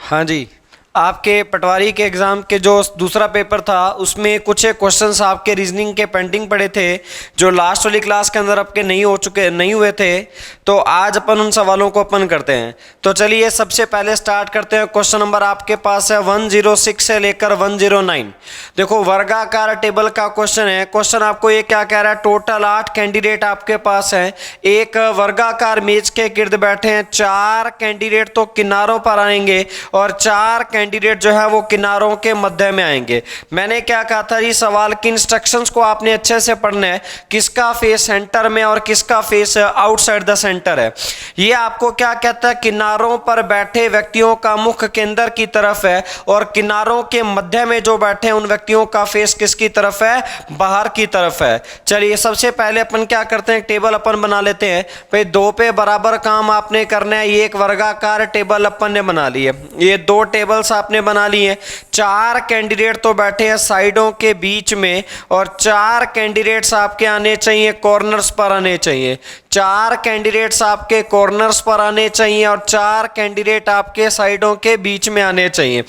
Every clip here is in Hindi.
हाँ जी, आपके पटवारी के एग्ज़ाम के जो दूसरा पेपर था उसमें कुछ क्वेश्चंस आपके रीजनिंग के पेंडिंग पड़े थे जो लास्ट वाली क्लास के अंदर आपके नहीं हुए थे। तो आज अपन उन सवालों को अपन करते हैं। तो चलिए सबसे पहले स्टार्ट करते हैं। क्वेश्चन नंबर आपके पास है 106 से लेकर 109। देखो वर्गाकार टेबल का क्वेश्चन है। क्वेश्चन आपको ये क्या कह रहा है, टोटल 8 कैंडिडेट आपके पास हैं। एक वर्गाकार मेज के गिर्द बैठे हैं। 4 कैंडिडेट तो किनारों पर आएंगे और 4 कैंडिडेट जो है वो किनारों के मध्य में आएंगे। मैंने क्या कहा था जी, सवाल की इंस्ट्रक्शंस को आपने अच्छे से पढ़ना है। किसका फेस सेंटर में और किसका फेस आउटसाइड द सेंटर है। ये आपको क्या कहता है, किनारों पर बैठे व्यक्तियों का मुख केंद्र की तरफ है और किनारों के मध्य में जो बैठे हैं उन व्यक्तियों का फेस किसकी तरफ है, बाहर की तरफ है। चलिए सबसे पहले अपन क्या करते हैं, टेबल अपन बना लेते हैं। भाई 2 पे बराबर काम आपने करना है। ये एक वर्गाकार टेबल अपन ने बना ली है। ये 2 टेबल्स आपने बना लिए। 4 कैंडिडेट तो बैठे हैं साइडों के बीच में और 4 कैंडिडेट्स आपके आने चाहिए कॉर्नर्स पर आने चाहिए। 4 कैंडिडेट्स आपके कॉर्नर्स पर आने चाहिए और 4 कैंडिडेट आपके साइडों के बीच में आने चाहिए।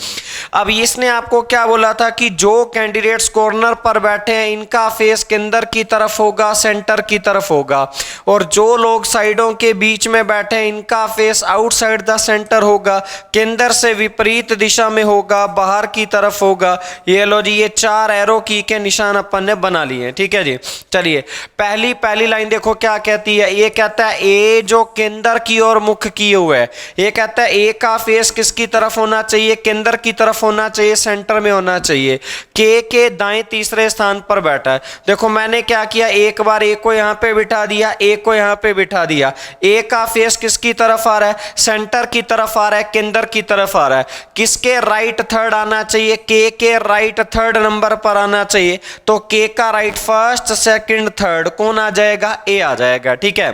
अब इसने आपको क्या बोला था कि जो कैंडिडेट्स कॉर्नर पर बैठे हैं इनका फेस केंद्र की तरफ होगा, सेंटर की तरफ होगा, और जो लोग साइडों के बीच में बैठे हैं इनका फेस आउटसाइड द सेंटर होगा, केंद्र से विपरीत दिशा में होगा, बाहर की तरफ होगा। ये लो जी, ये 4 एरो की के निशान अपन ने बना लिए। ठीक है जी। चलिए पहली लाइन देखो क्या कहती है। ये कहता है ए जो केंद्र की ओर मुख किए हुए है। ये कहता है ए का फेस किसकी तरफ होना चाहिए, केंद्र की तरफ होना चाहिए, सेंटर में होना चाहिए। के दाएं तीसरे स्थान पर बैठा है। देखो मैंने क्या किया, एक बार ए को यहां पे बिठा दिया, ए को यहां पे बिठा दिया। ए का फेस किसकी तरफ आ रहा है, सेंटर की तरफ आ रहा है, केंद्र की तरफ आ रहा है। किसके राइट थर्ड आना चाहिए, के राइट थर्ड नंबर पर आना चाहिए। तो के का राइट फर्स्ट सेकंड थर्ड कौन आ जाएगा, ए आ जाएगा। ठीक है।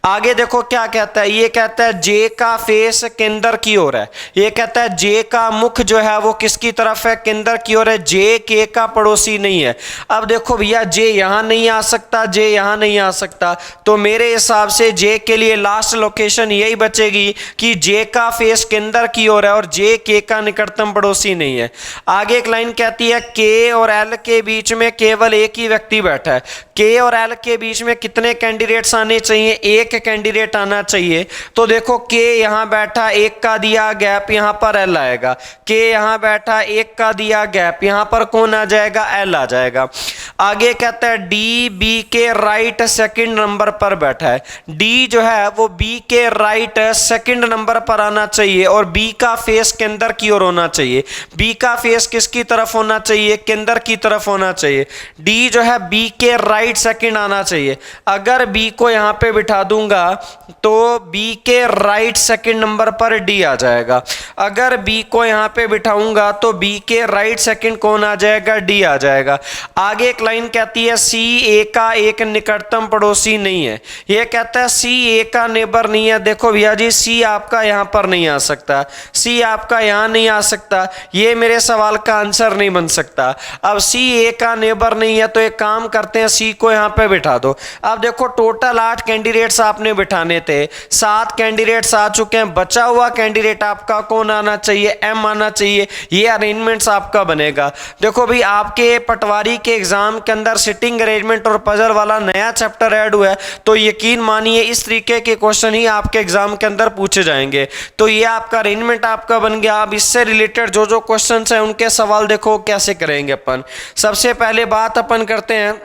आगे देखो क्या कहता है। ये कहता है जे का फेस केंद्र की ओर है। ये कहता है जे का मुख जो है वो किसकी तरफ है, केंद्र की ओर है। जे के का पड़ोसी नहीं है। अब देखो भैया जे यहां नहीं आ सकता, जे यहां नहीं आ सकता, तो मेरे हिसाब से जे के लिए लास्ट लोकेशन यही बचेगी कि जे का फेस केंद्र की ओर है और जे के का निकटतम पड़ोसी नहीं है। आगे एक लाइन कहती है के और एल के बीच में केवल एक ही व्यक्ति बैठा है। के और एल के बीच में कितने कैंडिडेट्स आने चाहिए, एक कैंडिडेट आना चाहिए। तो देखो के यहां बैठा, एक का दिया गैप, यहां पर एल आएगा। के यहां बैठा, एक का दिया गैप, यहां पर कौन आ जाएगा, एल आ जाएगा। आगे कहता है डी बी के राइट सेकंड नंबर पर बैठा है। डी जो है वो बी के राइट सेकंड नंबर पर आना चाहिए और बी का फेस केंद्र की ओर होना चाहिए। बी का फेस किसकी तरफ होना चाहिए, केंद्र की तरफ होना चाहिए। डी जो है बी के राइट सेकंड आना चाहिए। अगर बी को यहां पे बिठा दूंगा तो बी के राइट सेकंड नंबर पर डी आ जाएगा। अगर बी को यहां पे बिठाऊंगा तो बी के राइट सेकंड कौन आ जाएगा, डी आ जाएगा। आगे एक लाइन कहती है सी ए का एक निकटतम पड़ोसी नहीं है। यह कहता है सी ए का नेबर नहीं है। देखो भैया जी सी आपका यहां पर नहीं आ सकता, सी आपका यहां नहीं आ सकता, ये मेरे सवाल का आंसर नहीं बन सकता। अब सी ए का नेबर नहीं है तो एक काम करते हैं सी को यहां पे बिठा दो। अब देखो टोटल 8 कैंडिडेट्स आपने बिठाने थे, 7 कैंडिडेट्स आ चुके हैं। बचा हुआ कैंडिडेट आपका कौन आना चाहिए, एम आना चाहिए। ये अरेंजमेंट्स आपका बनेगा। देखो भाई आपके पटवारी के एग्जाम के अंदर सिटिंग अरेंजमेंट और पजल वाला नया चैप्टर ऐड हुआ है, तो यकीन मानिए इस तरीके के क्वेश्चन ही आपके एग्जाम के अंदर पूछे जाएंगे। तो ये आपका अरेंजमेंट आपका बन गया। अब इससे रिलेटेड जो जो क्वेश्चन है उनके सवाल देखो कैसे करेंगे अपन। सबसे पहले बात अपन करते हैं,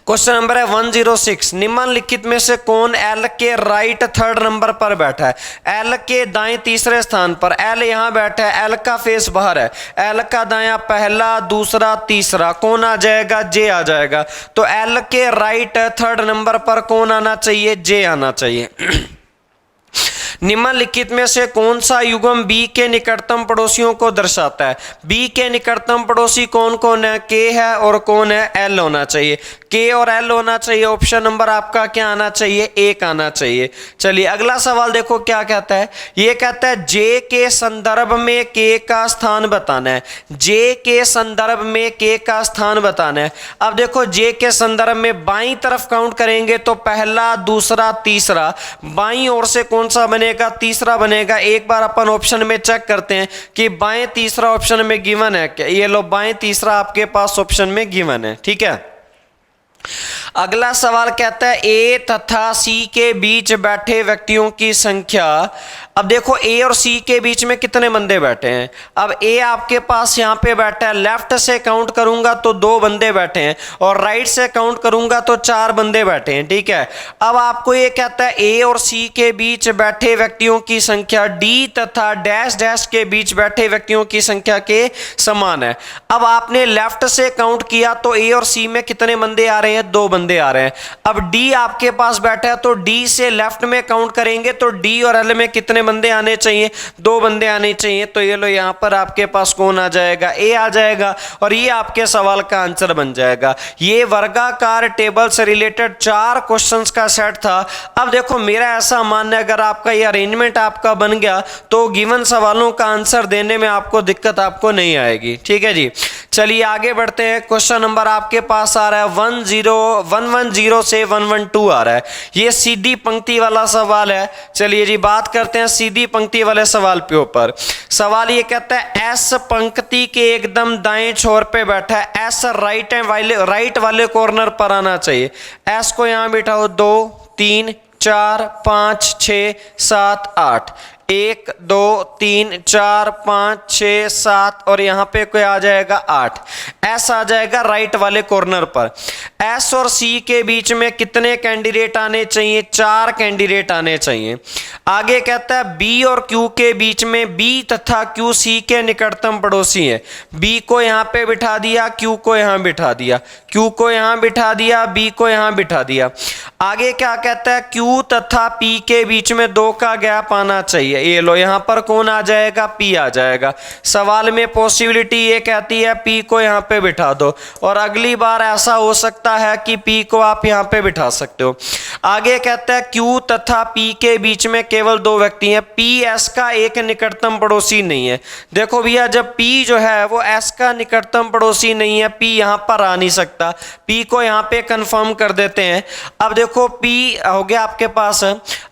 क्वेश्चन नंबर है 106। निम्नलिखित में से कौन एल के राइट थर्ड नंबर पर बैठा है। एल के दाएं तीसरे स्थान पर, एल यहां बैठा है, एल का फेस बाहर है, एल का दायां पहला दूसरा तीसरा कौन आ जाएगा, जे आ जाएगा। तो एल के राइट थर्ड नंबर पर कौन आना चाहिए, जे आना चाहिए। निम्नलिखित में से कौन सा युग्म बी के निकटतम पड़ोसियों को दर्शाता है। बी के निकटतम पड़ोसी कौन कौन है, के है और कौन है, एल होना चाहिए। के और एल होना चाहिए। ऑप्शन नंबर आपका क्या आना चाहिए, एक आना चाहिए। चलिए अगला सवाल देखो क्या कहता है। ये कहता है जे के संदर्भ में के का स्थान बताना है। जे के संदर्भ में के का स्थान बताना है। अब देखो जे के संदर्भ में बाईं तरफ काउंट करेंगे तो पहला दूसरा तीसरा, बाईं ओर से कौन सा बने बनेगा, तीसरा बनेगा। एक बार अपन ऑप्शन में चेक करते हैं कि बाएं तीसरा ऑप्शन में गिवन है क्या। ये लो, बाएं तीसरा आपके पास ऑप्शन में गिवन है, ठीक है। अगला सवाल कहता है ए तथा सी के बीच बैठे व्यक्तियों की संख्या। अब देखो ए और सी के बीच में कितने बंदे बैठे हैं। अब ए आपके पास यहाँ पे बैठा है, लेफ्ट से काउंट करूंगा तो 2 बंदे बैठे हैं और राइट से काउंट करूंगा तो 4 बंदे बैठे हैं, ठीक है। अब आपको ये कहता है ए और सी के बीच बैठे व्यक्तियों की संख्या डी तथा डैश डैश के बीच बैठे व्यक्तियों की संख्या के समान है। अब आपने लेफ्ट से काउंट किया तो ए और सी में कितने बंदे आ रहे हैं, 2 बंदे आ रहे हैं। अब डी आपके पास बैठा है तो डी से लेफ्ट में काउंट करेंगे तो डी और एल में कितने बंदे आने चाहिए, 2 बंदे आने चाहिए। तो ये लो, यहां पर आपके पास कौन आ जाएगा, ए आ जाएगा और ये आपके सवाल का आंसर बन जाएगा। ये वर्गाकार टेबल से रिलेटेड 4 क्वेश्चंस का सेट था। अब देखो मेरा ऐसा मानना है, अगर आपका ये अरेंजमेंट आपका बन गया तो गिवन सवालों का आंसर देने में आपको दिक्कत आपको नहीं आएगी, ठीक है जी। चलिए आगे बढ़ते हैं। क्वेश्चन नंबर आपके पास आ रहा है 110 से 112 आ रहा है। ये सीधी पंक्ति वाला सवाल है। चलिए जी बात करते हैं सीधी पंक्ति वाले सवाल पे ऊपर। सवाल ये कहता है एस पंक्ति के एकदम दाएं छोर पे बैठा है, एस राइट वाले कॉर्नर पर आना चाहिए। एस को यहां बिठाओ, 2 3 4 5 6 7 8, 1 2 3 4 5 6 7 और यहां पे कोई आ जाएगा 8। एस आ जाएगा राइट वाले कॉर्नर पर। एस और सी के बीच में कितने कैंडिडेट आने चाहिए, 4 कैंडिडेट आने चाहिए। आगे कहता है बी और क्यू के बीच में, बी तथा क्यू सी के निकटतम पड़ोसी है। बी को यहां पे बिठा दिया, क्यू को यहां बिठा दिया, क्यू को यहां बिठा दिया, बी को यहां बिठा दिया। आगे क्या कहता है क्यू तथा पी के बीच में 2 का गैप आना चाहिए। ये लो, यहां पर कौन आ जाएगा, पी आ जाएगा। सवाल में पॉसिबिलिटी ये कहती है पी को यहां पे बिठा दो और अगली बार ऐसा हो सकता है कि पी को आप यहां पे बिठा सकते हो। आगे कहता है क्यू तथा पी के बीच में केवल 2 व्यक्ति हैं, पी एस का एक निकटतम पड़ोसी नहीं है। देखो भैया, जब पी जो है वो एस का निकटतम पड़ोसी नहीं है, पी यहां पर आ नहीं सकता। पी को यहां पे कंफर्म कर देते हैं। अब देखो पी हो गया आपके पास।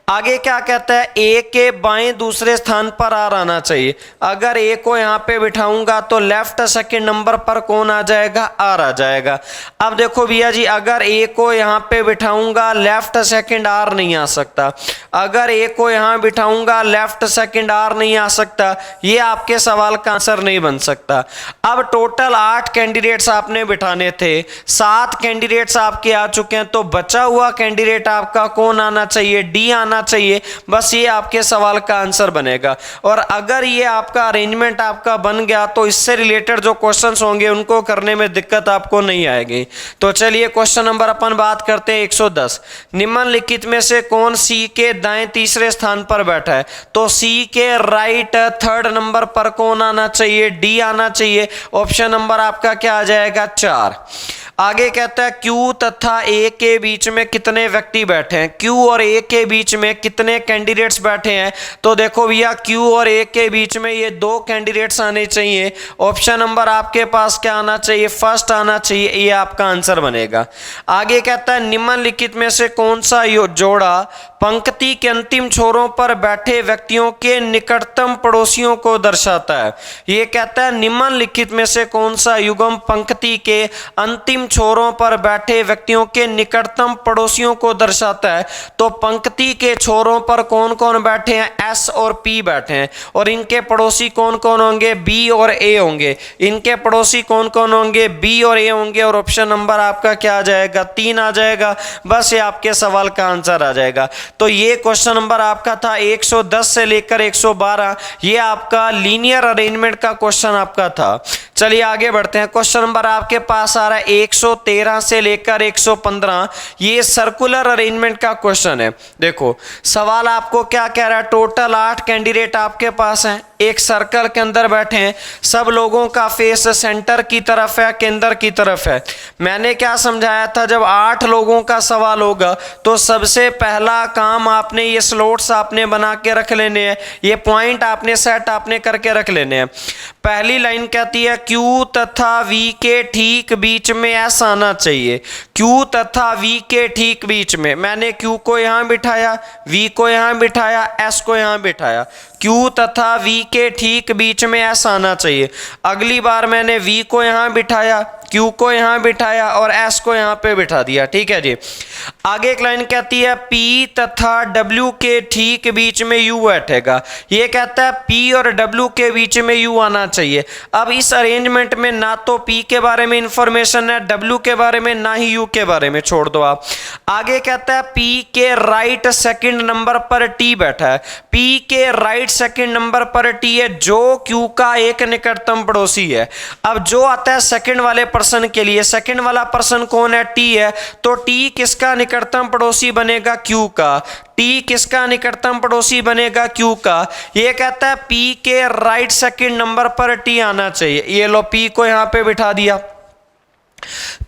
आगे क्या कहता है ए के बाएं दूसरे स्थान पर आर आना चाहिए। अगर ए को यहां पे बिठाऊंगा तो लेफ्ट सेकंड नंबर पर कौन आ जाएगा, आर आ जाएगा। अब देखो भैया जी, अगर ए को यहां पे बिठाऊंगा लेफ्ट सेकंड आर नहीं आ सकता। अगर ए को यहां बिठाऊंगा लेफ्ट सेकंड आर नहीं आ सकता। ये आपके सवाल का आंसर नहीं बन सकता। अब टोटल 8 कैंडिडेट्स आपने बिठाने थे, 7 कैंडिडेट्स आपके आ चुके हैं, तो बचा हुआ कैंडिडेट आपका कौन आना चाहिए, डी आना चाहिए। बस ये आपके सवाल का आंसर बनेगा। और अगर ये आपका अरेंजमेंट आपका बन गया तो इससे रिलेटेड जो क्वेश्चंस होंगे उनको करने में दिक्कत आपको नहीं आएगी। तो चलिए क्वेश्चन नंबर अपन बात करते हैं 110। निम्नलिखित में से कौन सी के दाएं तीसरे स्थान पर बैठा है। तो सी के राइट 3rd नंबर पर कौन आना चाहिए, डी आना चाहिए। ऑप्शन नंबर आपका क्या आ जाएगा, 4। आगे कहता है क्यू तथा ए के बीच में कितने व्यक्ति बैठे हैं, क्यू और ए के बीच में कितने कैंडिडेट्स बैठे हैं। तो देखो भैया, क्यू और ए के बीच में ये 2 कैंडिडेट्स आने चाहिए। ऑप्शन नंबर आपके पास क्या आना चाहिए, फर्स्ट आना चाहिए। ये आपका आंसर बनेगा। आगे कहता है निम्नलिखित में से कौन सा जोड़ा पंक्ति के अंतिम छोरों पर बैठे व्यक्तियों के निकटतम पड़ोसियों को दर्शाता है। ये कहता है निम्नलिखित में से कौन सा युग्म पंक्ति के अंतिम छोरों पर बैठे व्यक्तियों के निकटतम पड़ोसियों को दर्शाता है। तो पंक्ति के छोरों पर कौन कौन बैठे हैं, एस और पी बैठे हैं और इनके पड़ोसी कौन कौन होंगे, बी और ए होंगे। इनके पड़ोसी कौन कौन होंगे, बी और ए होंगे। और ऑप्शन नंबर आपका क्या आ जाएगा, 3 आ जाएगा। बस ये आपके सवाल का आंसर आ जाएगा। तो ये क्वेश्चन नंबर आपका था 110 से लेकर 112। ये आपका लीनियर अरेंजमेंट का क्वेश्चन आपका था। चलिए आगे बढ़ते हैं। क्वेश्चन नंबर आपके पास आ रहा है 113 से लेकर 115। ये सर्कुलर अरेंजमेंट का क्वेश्चन है। देखो सवाल आपको क्या कह रहा है, टोटल 8 कैंडिडेट आपके पास हैं, एक सर्कल के अंदर बैठे हैं। सब लोगों का फेस सेंटर की तरफ है, केंद्र की तरफ है। मैंने क्या समझाया था, जब 8 लोगों का सवाल होगा तो सबसे पहला काम आपने ये स्लॉट्स आपने बना के रख लेने हैं, ये पॉइंट आपने सेट आपने करके रख लेने हैं। पहली लाइन कहती है क्यू तथा वी के ठीक बीच में एस आना चाहिए। क्यू तथा वी के ठीक बीच में मैंने क्यू को यहाँ बिठाया, वी को यहाँ बिठाया, एस को यहाँ बिठाया। क्यू तथा वी के ठीक बीच में एस आना चाहिए। अगली बार मैंने वी को यहाँ बिठाया, क्यू को यहाँ बिठाया और एस को यहाँ पे बिठा दिया। ठीक है जी। आगे एक लाइन कहती है पी तथा डब्ल्यू के ठीक बीच में यू बैठेगा। ये कहता है पी और डब्ल्यू के बीच में यू आना चाहिए। अब इस अरेंजमेंट में ना तो पी के बारे में इंफॉर्मेशन है, डब्ल्यू के बारे में, ना ही यू के बारे में, छोड़ दो आप। आगे कहता है पी के राइट सेकंड नंबर पर टी बैठा है। पी के राइट सेकंड नंबर पर टी है जो क्यू का एक निकटतम पड़ोसी है। अब जो आता है सेकंड वाले पर्सन के लिए, सेकंड वाला पर्सन कौन है? टी है। तो टी किसका निकटतम पड़ोसी बनेगा? क्यू का। टी किसका निकटतम पड़ोसी बनेगा? क्यू का। ये कहता है पी के राइट सेकंड नंबर पर टी आना चाहिए। ये लो पी को यहां पे बिठा दिया।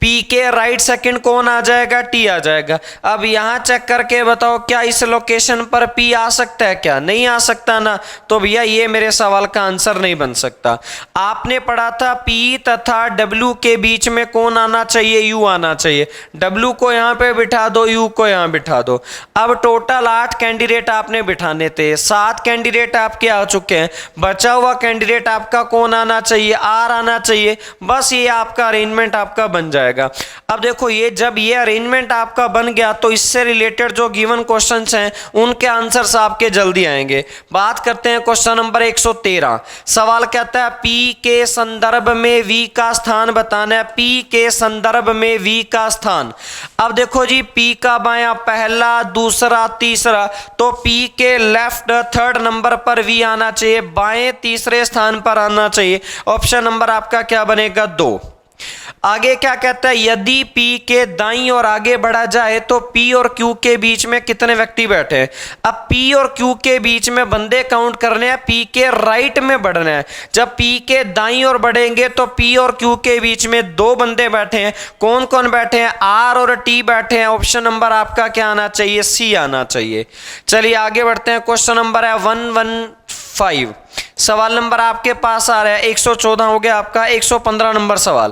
पी के राइट सेकंड कौन आ जाएगा? टी आ जाएगा। अब यहां चेक करके बताओ क्या इस लोकेशन पर पी आ सकता है? क्या नहीं आ सकता ना। तो भैया ये मेरे सवाल का आंसर नहीं बन सकता। आपने पढ़ा था पी तथा डब्ल्यू के बीच में कौन आना चाहिए? यू आना चाहिए। डब्ल्यू को यहां पे बिठा दो, यू को यहां बिठा दो। अब टोटल 8 कैंडिडेट आपने बिठाने थे, 7 कैंडिडेट आपके आ चुके हैं। बचा हुआ कैंडिडेट आपका कौन आना चाहिए? आर आना चाहिए। बस ये आपका अरेंजमेंट आपका बन जाएगा। अब देखो ये जब ये अरेंजमेंट आपका बन गया तो इससे रिलेटेड जो गिवन क्वेश्चंस हैं उनके आंसर्स आपके जल्दी आएंगे। बात करते हैं क्वेश्चन नंबर 113। सवाल कहता है पी के संदर्भ में वी का स्थान बताना है। पी के संदर्भ में वी का स्थान। अब देखो जी पी का बायां पहला, दूसरा, तीसरा, तो पी के लेफ्ट थर्ड नंबर पर वी आना चाहिए, बाएं तीसरे स्थान पर आना चाहिए। ऑप्शन नंबर आपका क्या बनेगा? 2। आगे क्या कहता है यदि पी के दाईं और आगे बढ़ा जाए तो पी और क्यू के बीच में कितने व्यक्ति बैठे हैं? अब पी और क्यू के बीच में बंदे काउंट करने हैं, पी के राइट में बढ़ना है। जब पी के दाईं और बढ़ेंगे तो पी और क्यू के बीच में 2 बंदे बैठे हैं। कौन कौन बैठे हैं? आर और टी बैठे हैं। ऑप्शन नंबर आपका क्या आना चाहिए? सी आना चाहिए। चलिए आगे बढ़ते हैं। क्वेश्चन नंबर है 115। सवाल नंबर आपके पास आ रहा है 114 हो गया आपका। 115 नंबर सवाल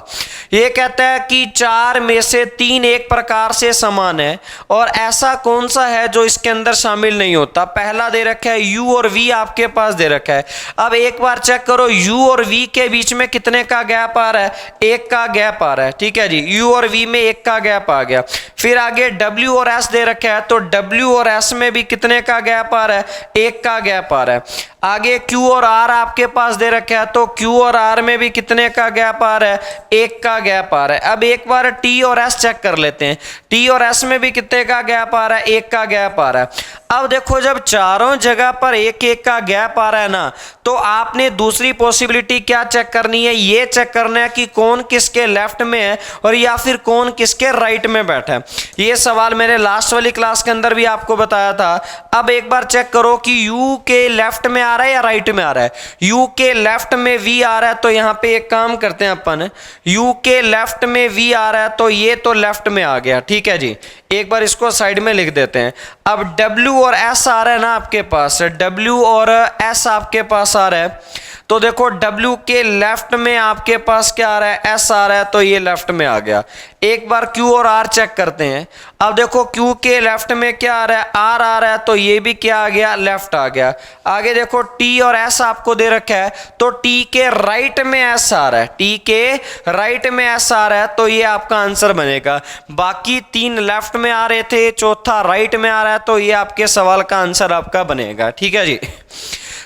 ये कहता है कि 4 में से 3 एक प्रकार से समान है और ऐसा कौन सा है जो इसके अंदर शामिल नहीं होता? पहला दे रखा है यू और वी आपके पास दे रखा है। अब एक बार चेक करो यू और वी के बीच में कितने का गैप आ रहा है? 1 का गैप आ रहा है। ठीक है जी, यू और वी में 1 का गैप आ गया। फिर आगे डब्ल्यू और एस दे रखा है तो डब्ल्यू और एस में भी कितने का गैप आ रहा है? 1 का गैप आ रहा है। आगे क्यू और आर आपके पास दे रखा है तो क्यू और आर में भी कितने का गैप आ रहा है? 1 का गैप आ रहा है। अब एक बार टी और एस चेक कर लेते हैं। टी और एस में भी कितने का गैप आ रहा है? 1 का गैप आ रहा है। अब देखो जब चारों जगह पर 1-1 का गैप आ रहा है ना, तो आपने दूसरी पॉसिबिलिटी क्या चेक करनी है? ये चेक करना है कि कौन किसके लेफ्ट में है और या फिर कौन किसके राइट में बैठा है। ये सवाल मैंने लास्ट वाली क्लास के अंदर भी आपको बताया था। अब एक बार चेक करो कि यू के लेफ्ट में आ रहा है या राइट में आ रहा है। यू के लेफ्ट में वी आ रहा है तो यहाँ पे एक काम करते हैं अपन, यू के लेफ्ट में वी आ रहा है तो ये तो लेफ्ट में आ गया। ठीक है जी, एक बार इसको साइड में लिख देते हैं। अब डब्ल्यू और एस आ रहा है ना आपके पास, डब्ल्यू और एस आपके पास आ रहा है तो देखो डब्ल्यू के लेफ्ट में आपके पास क्या आ रहा है? एस आ रहा है तो ये लेफ्ट में आ गया। एक बार क्यू और आर चेक करते हैं। अब देखो क्यू के लेफ्ट में क्या आ रहा है? आर आ रहा है तो ये भी क्या आ गया? लेफ्ट आ गया। आगे देखो टी और एस आपको दे रखा है तो टी के राइट में एस आ रहा है, टी के राइट में एस आ रहा है तो ये आपका आंसर बनेगा। बाकी 3 लेफ्ट में आ रहे थे, चौथा राइट में आ रहा है तो ये आपके सवाल का आंसर आपका बनेगा। ठीक है जी,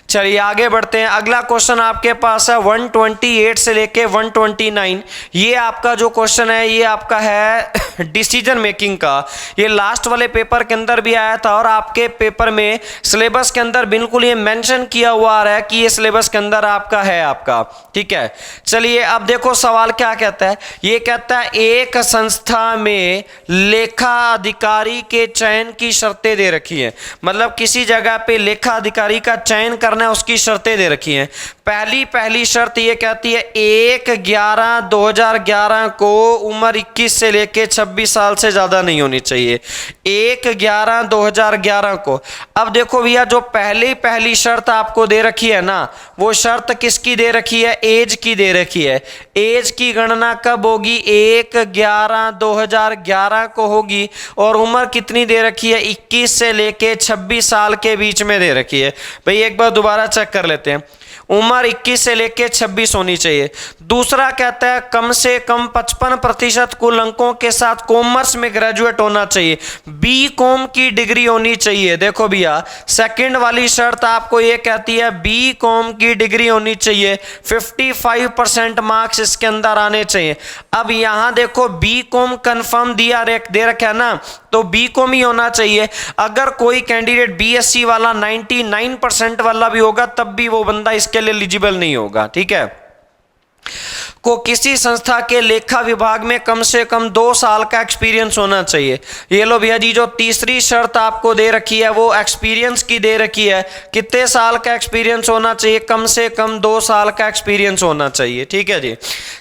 चलिए आगे बढ़ते हैं। अगला क्वेश्चन आपके पास है 128 से लेके 129। ये आपका जो क्वेश्चन है ये आपका है डिसीजन मेकिंग का। ये लास्ट वाले पेपर के अंदर भी आया था और आपके पेपर में सिलेबस के अंदर बिल्कुल ये मेंशन किया हुआ आ रहा है कि ये सिलेबस के अंदर आपका है आपका। ठीक है, चलिए अब देखो सवाल क्या कहता है। ये कहता है एक संस्था में लेखा अधिकारी के चयन की शर्तें दे रखी है। मतलब किसी जगह पे लेखा अधिकारी का चयन करना है, उसकी शर्तें दे रखी हैं। पहली शर्त ये कहती है 1/11/2011 को उम्र 21 से लेके 26 साल से ज़्यादा नहीं होनी चाहिए 1/11/2011 को। अब देखो भैया जो पहली शर्त आपको दे रखी है ना, वो शर्त किसकी दे रखी है? एज की दे रखी है। एज की गणना कब होगी? 1/11/2011 को होगी। और उम्र कितनी दे रखी है? 21 से लेके 26 साल के बीच में दे रखी है। भाई एक बार दोबारा चेक कर लेते हैं, उम्र 21 से लेके 26 होनी चाहिए। दूसरा कहता है कम से कम 55% कुल अंकों के साथ कॉमर्स में ग्रेजुएट होना चाहिए, बी.कॉम की डिग्री होनी चाहिए। देखो भैया सेकंड वाली शर्त आपको ये कहती है बी.कॉम की डिग्री होनी चाहिए, 55% मार्क्स इसके अंदर आने चाहिए। अब यहां देखो बी.कॉम कंफर्म दे रखा है ना, तो बी.कॉम ही होना चाहिए। अगर कोई कैंडिडेट बीएससी वाला 99% वाला भी होगा तब भी वो बंदा इसके लिए एलिजिबल नहीं होगा। ठीक है, को किसी संस्था के लेखा विभाग में कम से कम 2 साल का एक्सपीरियंस होना चाहिए। ये लो भैया जी, जो तीसरी शर्त आपको दे रखी है वो एक्सपीरियंस की दे रखी है। कितने साल का एक्सपीरियंस होना चाहिए? कम से कम 2 साल का एक्सपीरियंस होना चाहिए। ठीक है जी,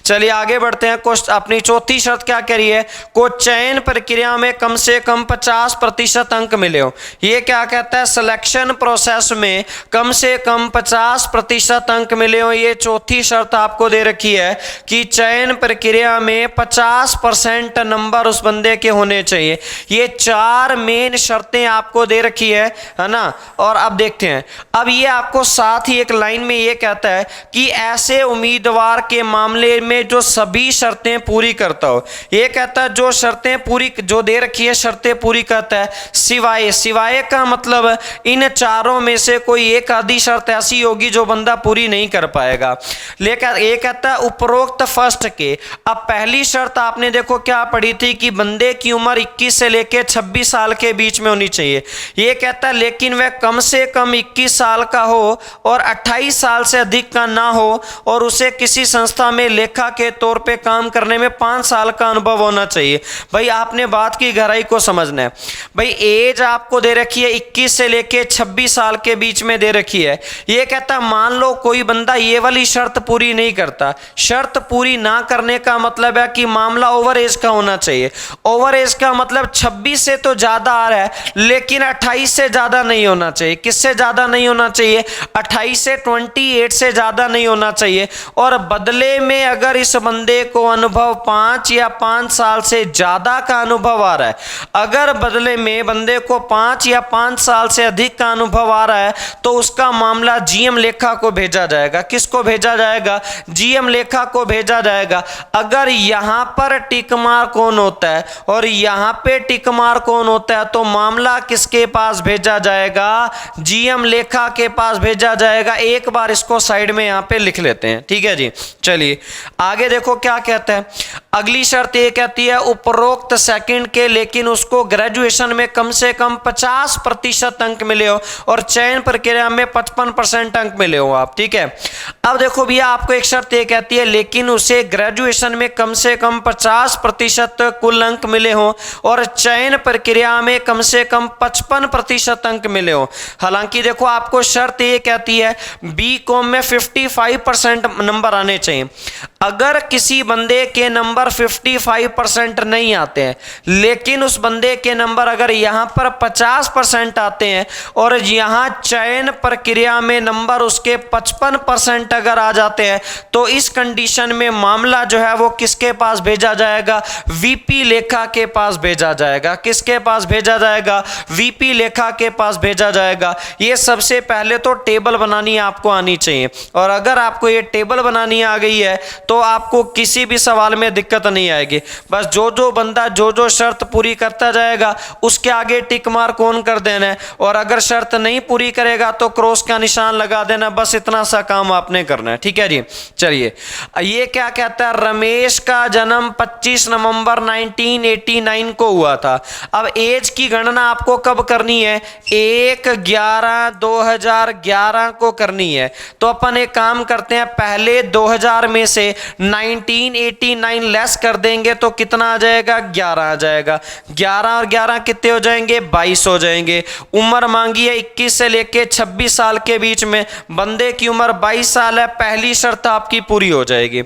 चलिए आगे बढ़ते हैं। अपनी चौथी शर्त क्या कह रही है? को चयन प्रक्रिया में कम से कम 50% अंक मिले हो। ये क्या कहता है? सिलेक्शन प्रोसेस में कम से कम 50% अंक मिले हो। ये चौथी शर्त आपको दे रखी है कि चयन प्रक्रिया में 50% नंबर उस बंदे के होने चाहिए। ये 4 मेन शर्तें आपको दे रखी है ना। और अब देखते हैं, अब ये आपको साथ ही एक लाइन में ये कहता है कि ऐसे उम्मीदवार के मामले में जो सभी शर्तें पूरी करता हो। ये कहता है जो शर्तें पूरी जो दे रखी है शर्तें पूरी करता है, सिवाय का मतलब इन चारों में से कोई एक आधी शर्त ऐसी होगी जो बंदा पूरी नहीं कर पाएगा। लेकिन ये कहता है उपरोक्त फर्स्ट के। अब पहली शर्त आपने देखो क्या पढ़ी थी कि बंदे की उम्र 21 से लेकर 26 साल के बीच में होनी चाहिए। ये कहता है लेकिन वह कम से कम 21 साल का हो और 28 साल से अधिक का ना हो और उसे किसी संस्था में लेखा के तौर पे काम करने में 5 साल का अनुभव होना चाहिए। भाई आपने बात की गहराई को समझना है। भाई एज आपको दे रखी है 21 से लेकर 26 साल के बीच में दे रखी है। ये कहता है मान लो कोई बंदा ये वाली शर्त पूरी नहीं करता। शर्त पूरी ना करने का मतलब है कि मामला ओवर एज का होना चाहिए। ओवर एज का मतलब 26 से तो ज्यादा आ रहा है लेकिन 28 से ज्यादा नहीं होना चाहिए। किससे ज्यादा नहीं होना चाहिए? 28 से 28 से ज्यादा नहीं होना चाहिए। और बदले में अगर इस बंदे को अनुभव 5 या 5 साल से ज्यादा का अनुभव आ रहा है, अगर बदले में बंदे को 5 या 5 साल से अधिक का अनुभव आ रहा है तो उसका मामला जीएम लेखा को भेजा जाएगा। किसको भेजा जाएगा? जीएम लेखा को भेजा जाएगा। अगर यहां पर टिक मार्क कौन होता है और यहां पे टिक मार्क कौन होता है तो मामला किसके पास भेजा जाएगा? जीएम लेखा के पास भेजा जाएगा। एक बार इसको साइड में यहां पे लिख लेते हैं। ठीक है जी, चलिए आगे देखो क्या कहता है। अगली शर्त ये कहती है उपरोक्त सेकंड के लेकिन उसको ग्रेजुएशन में कम से कम 50% अंक मिले हो और चयन प्रक्रिया में 55% अंक मिले हो आप। ठीक है, अब देखो भैया आपको एक शर्त ये कहती है लेकिन उसे ग्रेजुएशन में कम से कम 50% कुल अंक मिले हो और चयन प्रक्रिया में कम से कम 55% अंक मिले हो। हालांकि देखो आपको शर्त ये कहती है बी.कॉम में 55% नंबर आने चाहिए। अगर किसी बंदे के नंबर 55% नहीं आते हैं लेकिन उस बंदे के नंबर अगर यहां पर 50% आते हैं और यहां चयन प्रक्रिया में नंबर उसके 55% अगर आ जाते हैं तो इस कंडीशन में मामला जो है वो किसके पास भेजा जाएगा? वीपी लेखा के पास भेजा जाएगा। किसके पास भेजा जाएगा? वीपी लेखा के पास भेजा जाएगा। ये सबसे पहले तो टेबल बनानी आपको आनी चाहिए और अगर आपको ये टेबल बनानी आ गई है तो आपको किसी भी सवाल में दिक्कत नहीं आएगी। बस जो बंदा जो शर्त पूरी करता जाएगा उसके आगे टिक मार्क कौन कर देना है और अगर शर्त नहीं पूरी करेगा तो क्रॉस का निशान लगा देना। बस इतना सा काम आपने करना है। ठीक है जी, चलिए ये क्या कहता है? रमेश का जन्म 25 नवंबर 1989 को हुआ था। अब एज की गणना आपको कब करनी है? 1/11/2011 को करनी है। तो अपन एक काम करते हैं, पहले 2000 में से 1989 लेस कर देंगे तो कितना आ जाएगा? 11 आ जाएगा। 11 और 11 कितने हो जाएंगे? 22 हो जाएंगे। उम्र मांगी है 21 से लेके 26 साल के बीच में, बंदे की उम्र 22 साल है। पहली शर्त आपकी पूरी हो जाएगी।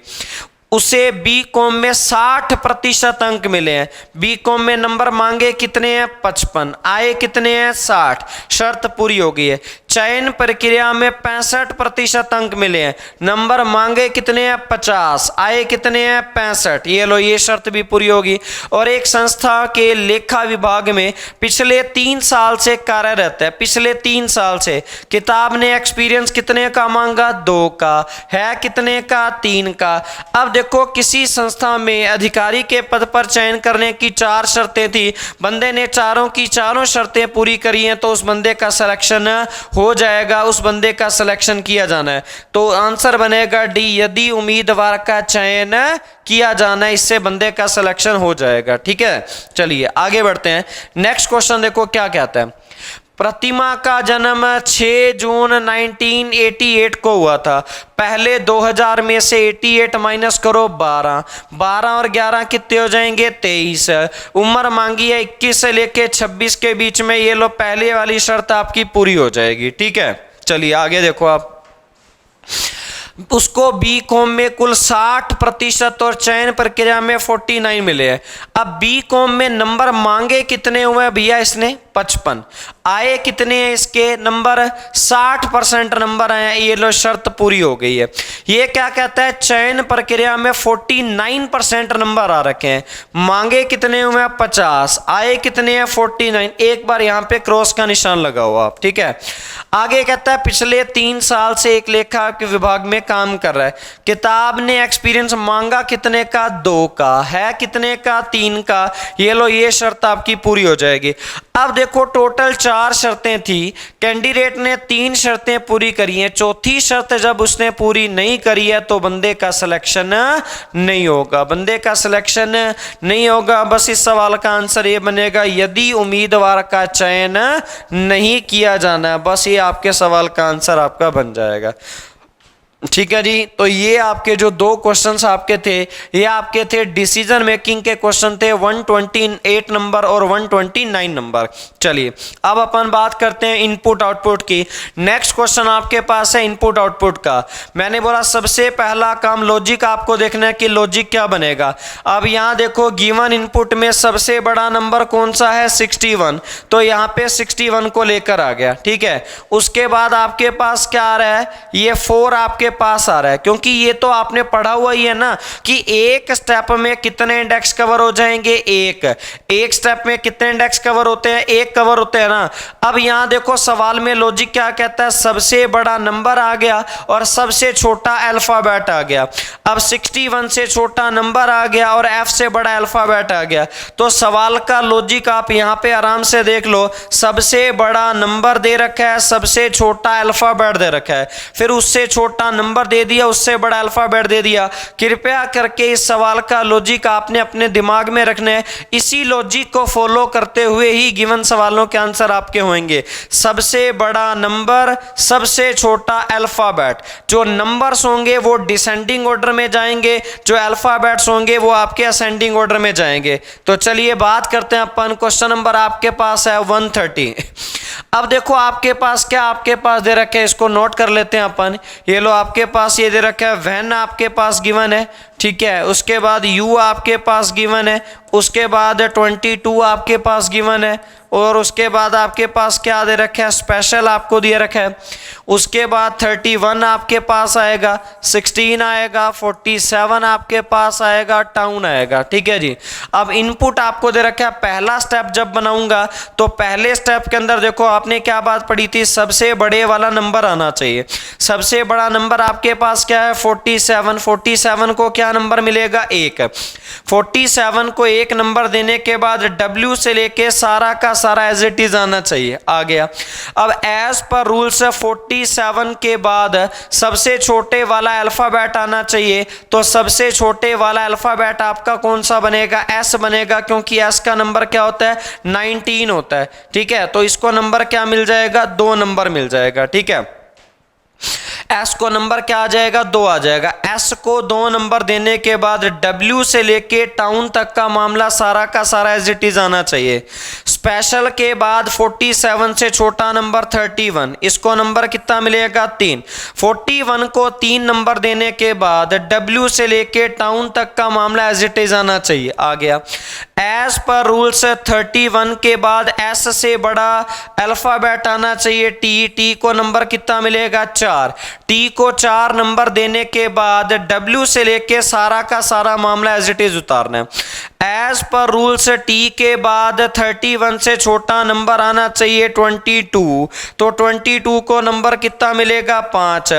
उसे बीकॉम में 60% अंक मिले हैं। बीकॉम में नंबर मांगे कितने हैं 55, आए कितने हैं 60, शर्त पूरी हो गई है। चयन प्रक्रिया में 65% अंक मिले हैं, नंबर मांगे कितने हैं 50, आए कितने हैं 65, ये लो ये शर्त भी पूरी होगी। और एक संस्था के लेखा विभाग में पिछले 3 साल से कार्यरत है, पिछले 3 साल से। किताब ने एक्सपीरियंस कितने का मांगा 2 का, है कितने का 3 का। अब देखो किसी संस्था में अधिकारी के पद पर चयन करने की 4 शर्तें थी, बंदे ने चारों की चारों शर्तें पूरी करी हैं, तो उस बंदे का सिलेक्शन हो जाएगा, उस बंदे का सिलेक्शन किया जाना है। तो आंसर बनेगा डी, यदि उम्मीदवार का चयन किया जाना है, इससे बंदे का सिलेक्शन हो जाएगा। ठीक है, चलिए आगे बढ़ते हैं। नेक्स्ट क्वेश्चन देखो क्या कहता है। प्रतिमा का जन्म 6 जून 1988 को हुआ था। पहले 2000 में से 88 माइनस करो 12, 12 और 11 कितने हो जाएंगे 23। उम्र मांगी है 21 से लेके 26 के बीच में, ये लो पहले वाली शर्त आपकी पूरी हो जाएगी। ठीक है, चलिए आगे देखो आप। उसको बीकॉम में कुल 60% और चयन प्रक्रिया में 49 मिले हैं। अब बीकॉम में नंबर मांगे कितने हुए भैया, इसने 55, आए कितने हैं इसके नंबर 60% नंबर आए, ये लो शर्त पूरी हो गई है। ये क्या कहता है, चयन प्रक्रिया में 49% नंबर आ रखे हैं, मांगे कितने हुए हैं 50, आए कितने हैं 49। एक बार यहाँ पे क्रॉस का निशान लगाओ आप। ठीक है, आगे कहता है पिछले 3 साल से एक लेखा के विभाग में काम कर रहा है। किताब ने एक्सपीरियंस मांगा कितने का 2 का, है कितने का 3 का, ये लो ये शर्त आपकी पूरी हो जाएगी। अब देखो टोटल 4 शर्तें थी, कैंडिडेट ने 3 शर्तें पूरी करी हैं, चौथी शर्त जब उसने पूरी नहीं करी है तो बंदे का सिलेक्शन नहीं होगा, बंदे का सिलेक्शन नहीं होगा। बस इस सवाल का आंसर ये बनेगा, यदि उम्मीदवार का चयन नहीं किया जाना। बस ये आपके सवाल का आंसर आपका बन जाएगा। ठीक है जी, तो ये आपके जो 2 क्वेश्चंस आपके थे, ये आपके थे डिसीजन मेकिंग के क्वेश्चन थे, 128 नंबर और 129 नंबर। चलिए अब अपन बात करते हैं इनपुट आउटपुट की। नेक्स्ट क्वेश्चन आपके पास है इनपुट आउटपुट का। मैंने बोला सबसे पहला काम लॉजिक आपको देखना है कि लॉजिक क्या बनेगा। अब यहाँ देखो गिवन इनपुट में सबसे बड़ा नंबर कौन सा है 61, तो यहाँ पे 61 को लेकर आ गया। ठीक है, उसके बाद आपके पास क्या आ रहा है, ये 4 आपके पास आ रहा है, क्योंकि ये तो आपने पढ़ा हुआ ही है ना कि एक स्टेप में कितने इंडेक्स कवर हो जाएंगे, एक स्टेप में कितने इंडेक्स कवर होते हैं, एक कवर होते हैं ना। अब यहां देखो सवाल में लॉजिक क्या कहता है, सबसे बड़ा नंबर आ गया और सबसे छोटा अल्फाबेट आ गया। अब 61 से छोटा नंबर आ गया और F से बड़ा अल्फाबेट आ गया, तो सवाल का लॉजिक आप यहां पे आराम से देख लो। सबसे बड़ा नंबर दे रखा है, सबसे छोटा अल्फाबेट दे रखा है, फिर उससे छोटा नंबर दे दिया, उससे बड़ा अल्फाबेट दे दिया। कृपया करके इस सवाल का लॉजिक आपने अपने दिमाग में रखना है, इसी लॉजिक को फॉलो करते हुए ही गिवन सवालों के आंसर आपके होंगे। सबसे बड़ा नंबर, सबसे छोटा अल्फाबेट। जो नंबर्स होंगे वो डिसेंडिंग ऑर्डर में जाएंगे, जो अल्फाबेट्स होंगे वो आपके असेंडिंग ऑर्डर में जाएंगे। तो चलिए बात करते हैं अपन। क्वेश्चन नंबर आपके पास है 130। अब देखो आपके पास क्या आपके पास दे रखे है, इसको नोट कर लेते हैं अपन। ये लो आपके पास ये दे रखा है, व्हेन आपके पास गिवन है। ठीक है, उसके बाद यू आपके पास गिवन है, उसके बाद 22 आपके पास गिवन है, और उसके बाद आपके पास क्या दे रखा है, स्पेशल आपको दिया रखा है। उसके बाद 31 आपके पास आएगा, 16 आएगा, 47 आपके पास आएगा, टाउन आएगा। ठीक है जी, अब इनपुट आपको दे रखा है। पहला स्टेप जब बनाऊंगा तो पहले स्टेप के अंदर देखो आपने क्या बात पढ़ी थी, सबसे बड़े वाला नंबर आना चाहिए। सबसे बड़ा नंबर आपके पास क्या है 47, 47 को क्या नंबर मिलेगा 1। 47 को 1 नंबर देने के बाद W से लेके सारा का सारा एज इट इज आना चाहिए, आ गया। अब एज पर रूल्स 47 के बाद सबसे छोटे वाला अल्फाबेट आना चाहिए, तो सबसे छोटे वाला अल्फाबेट आपका कौन सा बनेगा, S बनेगा, क्योंकि S का नंबर क्या होता है 19 होता है। ठीक है, तो इसको नंबर क्या मिल जाएगा 2 नंबर मिल जाएगा। ठीक है, एस को नंबर क्या आ जाएगा, 2 आ जाएगा। एस को 2 नंबर देने के बाद डब्ल्यू से लेके टाउन तक का मामला सारा का सारा एज इट इज आना चाहिए। स्पेशल के बाद 47 से छोटा नंबर 31, इसको नंबर कितना मिलेगा, 3। 41 को 3 नंबर देने के बाद डब्ल्यू से लेके टाउन तक का मामला एज इट इज आना चाहिए, आ गया। एज पर रूल्स 31 के बाद एस से बड़ा अल्फाबेट आना चाहिए टी। टी को नंबर कितना मिलेगा, 4। टी को 4 नंबर देने के बाद डब्ल्यू से लेके सारा का सारा मामला एज इट इज उतारना है। एज पर रूल्स टी के बाद 31 से छोटा नंबर आना चाहिए 22, तो 22 को नंबर कितना मिलेगा, 5।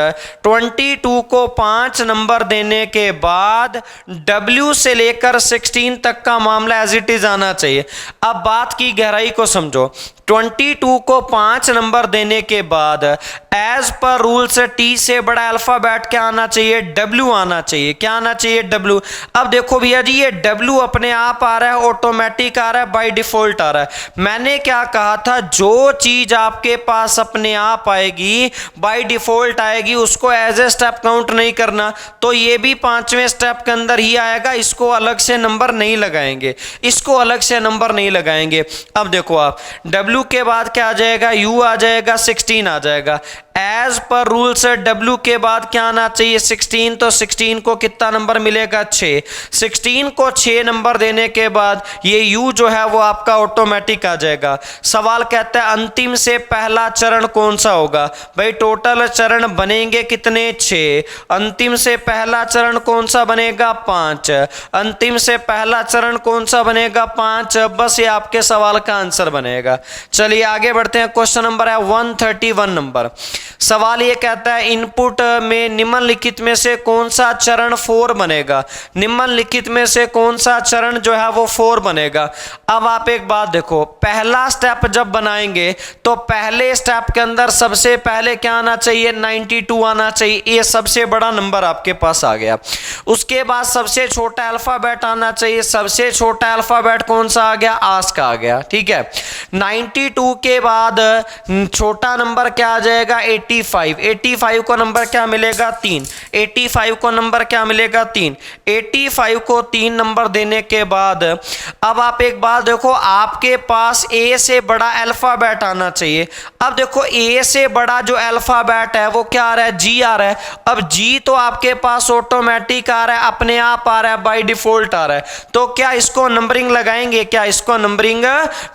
22 को 5 नंबर देने के बाद डब्ल्यू से लेकर 16 तक का मामला एज इट इज आना चाहिए। अब बात की गहराई को समझो। 22 को 5 नंबर देने के बाद एज पर रूल्स टी से बड़ा अल्फाबेट क्या आना चाहिए, डब्ल्यू आना चाहिए। क्या आना चाहिए, डब्ल्यू। अब देखो भैया जी, ये डब्ल्यू अपने आप आ रहा है, ऑटोमेटिक आ रहा है, बाय डिफॉल्ट आ रहा है। मैंने क्या कहा था, जो चीज आपके पास अपने आप आएगी, बाय डिफॉल्ट आएगी, उसको एज ए स्टेप काउंट नहीं करना। तो ये भी 5वें स्टेप के अंदर ही आएगा, इसको अलग से नंबर नहीं लगाएंगे, इसको अलग से नंबर नहीं लगाएंगे। अब देखो आप, डब्ल्यू के बाद क्या आ जाएगा, यू आ जाएगा, 16 आ जाएगा। एज पर रूल्स डब्ल्यू के बाद क्या आना चाहिए, 16, तो 16 को कितना नंबर मिलेगा, 6। 16 को 6 नंबर देने के बाद ये यू जो है वो आपका ऑटोमेटिक आ जाएगा। सवाल कहता है अंतिम से पहला चरण कौन सा होगा। भाई टोटल चरण बनेंगे कितने, 6। अंतिम से पहला चरण कौन सा बनेगा, 5। अंतिम से पहला चरण कौन सा बनेगा, 5। बस ये आपके सवाल का आंसर बनेगा। चलिए आगे बढ़ते हैं। क्वेश्चन नंबर है 131 नंबर। सवाल ये कहता है इनपुट में निम्नलिखित में से कौन सा चरण 4 बनेगा। निम्नलिखित में से कौन सा चरण जो है वो 4 बनेगा। अब आप एक बात देखो, पहला स्टेप जब बनाएंगे तो पहले स्टेप के अंदर सबसे पहले क्या आना चाहिए, 92 आना चाहिए। ये सबसे बड़ा नंबर आपके पास आ गया। उसके बाद सबसे छोटा अल्फाबेट आना चाहिए। सबसे छोटा अल्फाबेट कौन सा आ गया, आस्क आ गया। ठीक है, 92 के बाद छोटा नंबर क्या आ जाएगा, 85। 85 को नंबर क्या मिलेगा, 3। 85 को नंबर क्या मिलेगा, 3। 85 को 3 नंबर देने के बाद अब आप एक बात देखो, आपके पास ए से बड़ा अल्फाबेट आना चाहिए। अब देखो ए से बड़ा जो अल्फाबेट है वो क्या आ रहा है, जी आ रहा है। अब जी तो आपके पास ऑटोमेटिक आ रहा है, अपने आप आ रहा है, बाय डिफॉल्ट आ रहा है। तो क्या इसको नंबरिंग लगाएंगे, क्या इसको नंबरिंग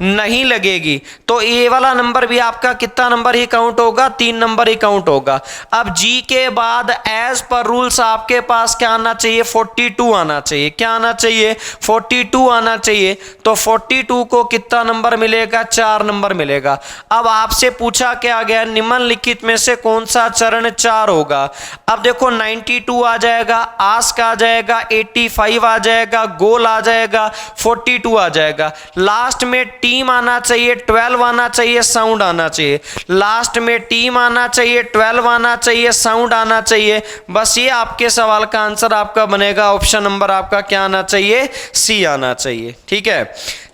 नहीं लगेगी। तो ए वाला नंबर भी आपका कितना नंबर ही काउंट होगा, 3 नंबर ही काउंट होगा। अब जी के बाद एज पर रूल्स आपके पास क्या आना चाहिए, 42 आना चाहिए। क्या आना चाहिए, 42 आना चाहिए। तो 42 को कितना नंबर मिलेगा, 4 नंबर मिलेगा। अब आपसे पूछा क्या गया, निम्नलिखित में से कौन सा चरण 4 होगा। अब देखो 92 आ जाएगा, आस्क आ जाएगा, 85 आ जाएगा, गोल आ जाएगा, 42 आ जाएगा। लास्ट में टीम आना चाहिए, 12 आना चाहिए, साउंड आना चाहिए। लास्ट में टीम आना चाहिए, 12 आना चाहिए, साउंड आना चाहिए। बस ये आपके सवाल का आंसर आपका बनेगा। ऑप्शन नंबर आपका क्या आना चाहिए, सी आना चाहिए। ठीक है,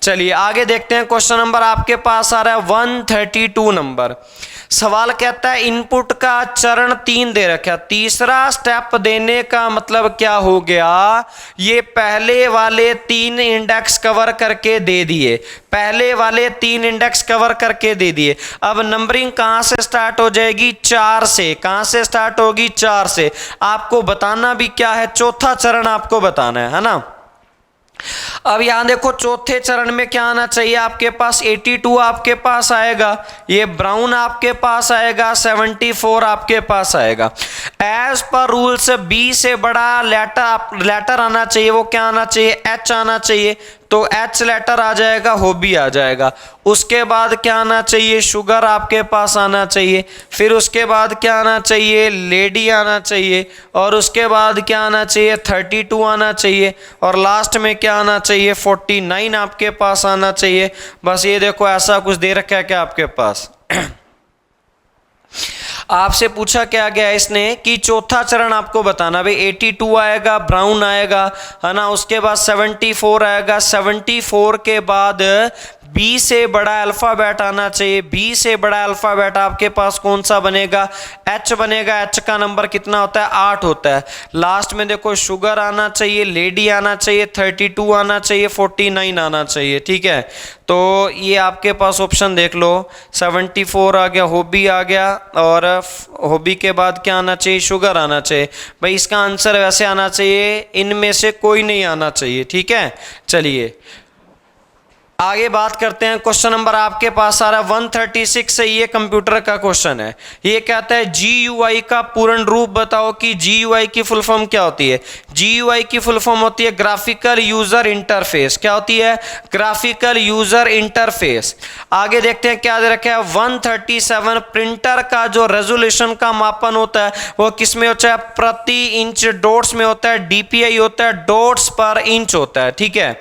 चलिए आगे देखते हैं। क्वेश्चन नंबर आपके पास आ रहा है 132 नंबर। सवाल कहता है इनपुट का चरण 3 दे रखा। तीसरा स्टेप देने का मतलब क्या हो गया, ये पहले वाले 3 इंडेक्स कवर करके दे दिए। पहले वाले 3 इंडेक्स कवर करके दे दिए। अब नंबरिंग कहां से स्टार्ट हो जाएगी, 4 से। कहां से स्टार्ट होगी, 4 से। आपको बताना भी क्या है, चौथा चरण आपको बताना है ना। अब यहां देखो चौथे चरण में क्या आना चाहिए आपके पास, 82 आपके पास आएगा, ये ब्राउन आपके पास आएगा, 74 आपके पास आएगा। एज पर रूल्स बी से बड़ा लेटर आना चाहिए, वो क्या आना चाहिए, एच आना चाहिए। तो एच लेटर आ जाएगा, हॉबी आ जाएगा। उसके बाद क्या आना चाहिए, शुगर आपके पास आना चाहिए। फिर उसके बाद क्या आना चाहिए, लेडी आना चाहिए। और उसके बाद क्या आना चाहिए, 32 आना चाहिए। और लास्ट में क्या आना चाहिए, 49 आपके पास आना चाहिए। बस ये देखो ऐसा कुछ दे रखा है क्या आपके पास। आपसे पूछा क्या गया इसने कि चौथा चरण आपको बताना। भाई 82 आएगा, ब्राउन आएगा, है ना। उसके बाद 74 आएगा, 74 के बाद बी से बड़ा अल्फाबेट आना चाहिए, बी से बड़ा अल्फाबेट आपके पास कौन सा बनेगा, एच बनेगा। एच का नंबर कितना होता है, 8 होता है। लास्ट में देखो शुगर आना चाहिए, लेडी आना चाहिए, 32 आना चाहिए, 49 आना चाहिए, ठीक है। तो ये आपके पास ऑप्शन देख लो, 74 आ गया, हॉबी आ गया, और हॉबी के बाद क्या आना चाहिए, शुगर आना चाहिए। भाई इसका आंसर वैसे आना चाहिए, इनमें से कोई नहीं आना चाहिए, ठीक है। चलिए आगे बात करते हैं। क्वेश्चन नंबर आपके पास आ रहा है 136 से, ये कंप्यूटर का क्वेश्चन है। ये कहता है GUI का पूर्ण रूप बताओ कि GUI की फुल फॉर्म क्या होती है। GUI की फुल फॉर्म होती है ग्राफिकल यूजर इंटरफेस। क्या होती है, ग्राफिकल यूजर इंटरफेस। आगे देखते हैं क्या दे रखा है, 137 प्रिंटर का जो रेजोल्यूशन का मापन होता है वो किस में होता है, प्रति इंच डॉट्स में होता है, DPI होता है, डॉट्स पर इंच होता है, ठीक है।